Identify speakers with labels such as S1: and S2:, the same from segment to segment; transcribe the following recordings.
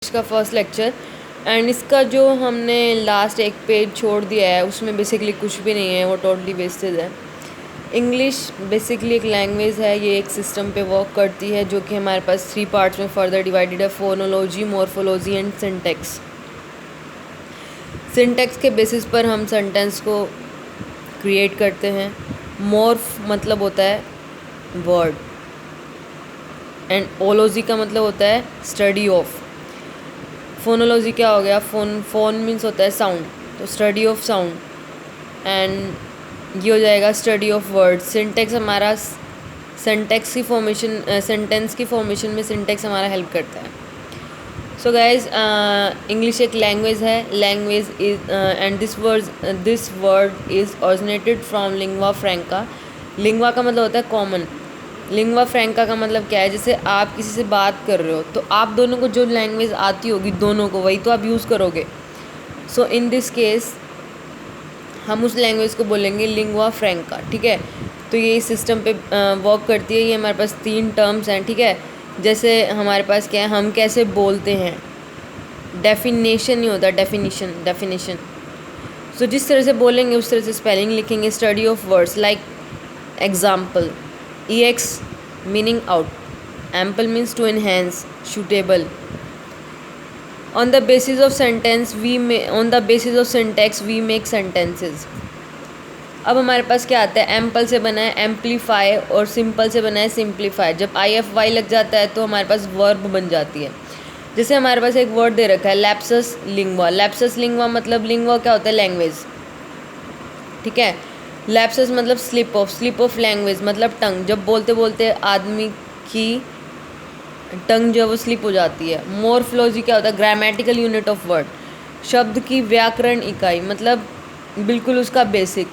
S1: इसका first lecture and इसका जो हमने लास्ट एक पेज छोड़ दिया है उसमें बेसिकली कुछ भी नहीं है, वो टोटली वेस्टेज है। इंग्लिश बेसिकली एक लैंग्वेज है, ये एक सिस्टम पे वर्क करती है जो कि हमारे पास 3 पार्ट्स में फर्दर डिवाइडेड है, phonology, morphology and syntax. Syntax के बेसिस पर हम सेंटेंस को क्रिएट करते हैं। मॉर्फ मतलब होता है वर्ड एंड ओलॉजी का मतलब होता है स्टडी ऑफ। फोनोलॉजी क्या हो गया, फोन मीन्स होता है साउंड, तो स्टडी ऑफ साउंड एंड ये हो जाएगा स्टडी ऑफ वर्ड। सिंटेक्स हमारा सेंटेक्स की फॉर्मेशन, सेंटेंस की फॉर्मेशन में सिंटेक्स हमारा हेल्प करता है। सो गाइज, इंग्लिश एक लैंग्वेज है, language is and this word is originated from lingua फ्रैंका। Lingua का मतलब होता है कॉमन, लिंग्वा फ्रैंका का मतलब क्या है, जैसे आप किसी से बात कर रहे हो तो आप दोनों को जो लैंग्वेज आती होगी दोनों को वही तो आप यूज़ करोगे। सो इन दिस केस हम उस लैंग्वेज को बोलेंगे लिंग्वा फ्रैंका, ठीक है। तो ये इस सिस्टम पे वर्क करती है। ये हमारे पास 3 टर्म्स हैं, ठीक है। जैसे हमारे पास क्या है, हम कैसे बोलते हैं, डेफिनेशन नहीं होता, डेफिनेशन। सो जिस तरह से बोलेंगे उस तरह से स्पेलिंग लिखेंगे। Study of words like example, EX meaning out, ample means to enhance, suitable. On the basis of syntax we make sentences. अब हमारे पास क्या आता है, एम्पल से बना है एम्पलीफाई और सिंपल से बना है सिंप्लीफाई। जब IFY लग जाता है तो हमारे पास वर्ब बन जाती है। जैसे हमारे पास एक वर्ड दे रखा है लैप्सस लिंग्वा। लैप्सस लिंग्वा मतलब लिंग्वा क्या होता है, लैंग्वेज, ठीक है। लैप्सस मतलब स्लिप ऑफ लैंग्वेज मतलब टंग, जब बोलते बोलते आदमी की टंग जो है वो स्लिप हो जाती है। मॉर्फोलॉजी क्या होता है, ग्रामेटिकल यूनिट ऑफ वर्ड, शब्द की व्याकरण इकाई मतलब बिल्कुल उसका बेसिक।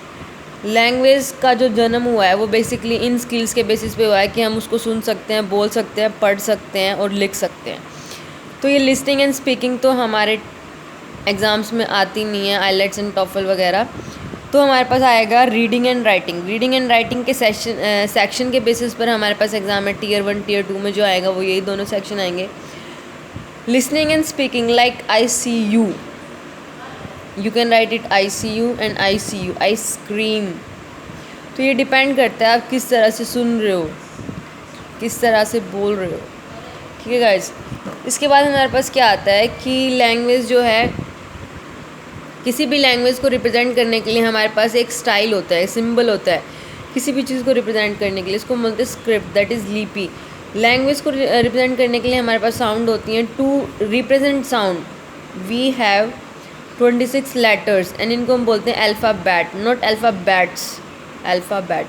S1: लैंग्वेज का जो जन्म हुआ है वो बेसिकली इन स्किल्स के बेसिस पे हुआ है कि हम उसको सुन सकते हैं, बोल सकते हैं, पढ़ सकते हैं और लिख सकते हैं। तो ये लिस्निंग एंड स्पीकिंग तो हमारे एग्ज़ाम्स में आती नहीं है, आईलेट्स एंड टॉफल वगैरह। तो हमारे पास आएगा रीडिंग एंड राइटिंग के सेक्शन के बेसिस पर हमारे पास एग्जाम है Tier 1 Tier 2 में जो आएगा वो यही दोनों सेक्शन आएंगे। Listening and speaking like ICU, you can write it ICU and ICU, ice cream. तो ये डिपेंड करता है आप किस तरह से सुन रहे हो, किस तरह से बोल रहे हो, ठीक है गाइज। इसके बाद हमारे पास क्या आता है कि लैंग्वेज जो है, किसी भी लैंग्वेज को रिप्रेजेंट करने के लिए हमारे पास एक स्टाइल होता है, सिंबल होता है किसी भी चीज़ को रिप्रेजेंट करने के लिए, इसको बोलते हैं स्क्रिप्ट, दैट इज़ लिपि। लैंग्वेज को रिप्रेजेंट करने के लिए हमारे पास साउंड होती हैं। To represent sound we have 26 letters and इनको हम बोलते हैं alphabet, not alphabets, alphabet,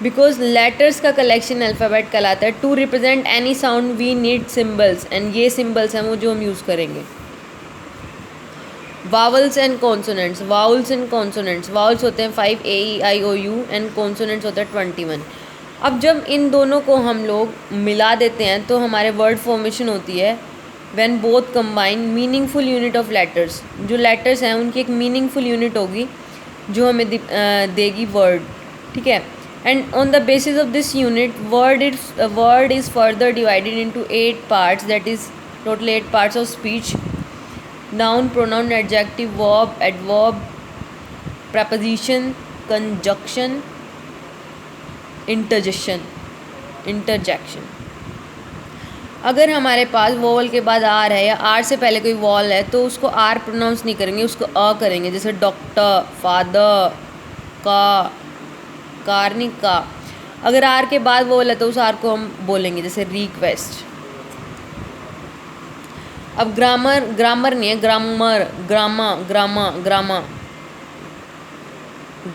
S1: because letters का कलेक्शन अल्फ़ाबेट कहलाता है। To represent any sound we need symbols and ये सिम्बल्स हैं वो जो हम यूज़ करेंगे। वावल्स एंड कॉन्सोनेंट्स, वावल्स होते हैं 5 AEIOU एंड कॉन्सोनेंट्स होते हैं 21। अब जब इन दोनों को हम लोग मिला देते हैं तो हमारे वर्ड फॉर्मेशन होती है when both combine meaningful unit of letters. जो लेटर्स हैं उनकी एक मीनिंगफुल यूनिट होगी जो हमें देगी वर्ड, ठीक है। And on the basis of this unit word is further divided into 8 parts, that is total 8 parts of speech. Noun, pronoun, adjective, verb, adverb, preposition, conjunction, interjection. अगर हमारे पास वोवल के बाद आर है या आर से पहले कोई वॉल है तो उसको आर प्रोनाउंस नहीं करेंगे, उसको अ करेंगे। जैसे डॉक्टर, फादर, का, कार नहीं का। अगर आर के बाद वोवल है तो उस आर को हम बोलेंगे जैसे रिक्वेस्ट। अब ग्रामर नहीं है,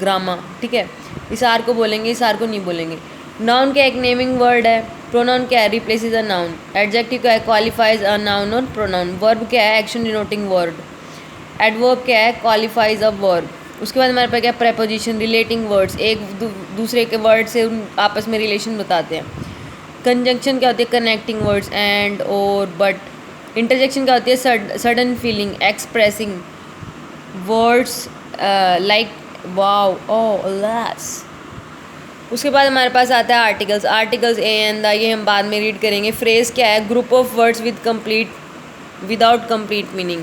S1: ग्रामा, ठीक है। इस आर को बोलेंगे, इस आर को नहीं बोलेंगे। नाउन क्या है, एक नेमिंग वर्ड है। प्रोनाउन क्या है, रिप्लेसेस अ नाउन। एडजेक्टिव क्या है, क्वालिफाइज अ नाउन और प्रोनाउन। वर्ब क्या है, एक्शन डिनोटिंग वर्ड। एडवर्ब क्या है, क्वालिफाइज अ वर्ब। उसके बाद हमारे पास क्या, प्रेपोजिशन, रिलेटिंग वर्ड्स, एक दूसरे के वर्ड से आपस में रिलेशन बताते हैं। कंजंक्शन क्या होती है, कनेक्टिंग वर्ड्स, एंड, और, बट। इंटरजेक्शन क्या होती है, sudden feeling, expressing words like wow, oh, alas. उसके बाद हमारे पास आता है आर्टिकल्स ए एंड द, ये हम बाद में रीड करेंगे। फ्रेज क्या है, group of words with complete without complete meaning,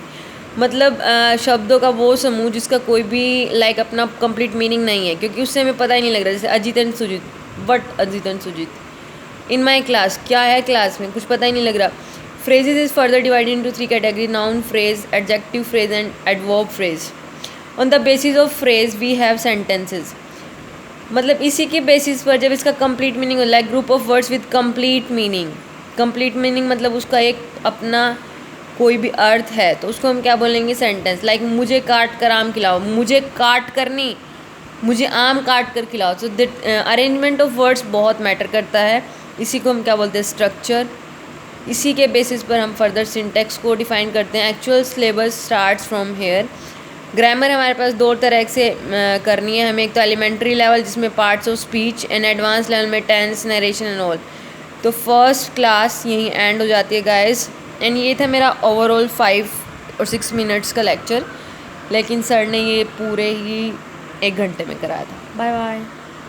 S1: मतलब शब्दों का वो समूह जिसका कोई भी लाइक अपना कंप्लीट मीनिंग नहीं है, क्योंकि उससे हमें पता ही नहीं लग रहा। जैसे Ajit and Sujit, what Ajit and Sujit in my class, क्या है क्लास में, कुछ पता ही नहीं लग रहा। Phrases is further divided into 3 category, noun phrase, adjective phrase and adverb phrase. On the basis of phrase we have sentences, मतलब इसी के बेसिस पर जब इसका कंप्लीट मीनिंग हो, like group of words with complete meaning. Complete meaning मतलब उसका एक अपना कोई भी अर्थ है, तो उसको हम क्या बोलेंगे, सेंटेंस। लाइक मुझे काट कर आम खिलाओ, मुझे काट कर नहीं, मुझे आम काट कर खिलाओ। तो अरेंजमेंट ऑफ वर्ड्स बहुत मैटर करता है, इसी को हम क्या बोलते हैं, स्ट्रक्चर। इसी के बेसिस पर हम फर्दर सिंटेक्स को डिफाइन करते हैं। Actual syllabus starts from here. Grammar हमारे पास दो तरह से करनी है हमें, एक तो एलिमेंट्री लेवल जिसमें parts of speech, and advance level में टेंस, नरेशन एंड ऑल। तो फर्स्ट क्लास यहीं एंड हो जाती है गाइस। एंड ये था मेरा ओवरऑल 5 और 6 मिनट्स का लेक्चर, लेकिन सर ने ये पूरे ही 1 घंटे में कराया था। Bye bye.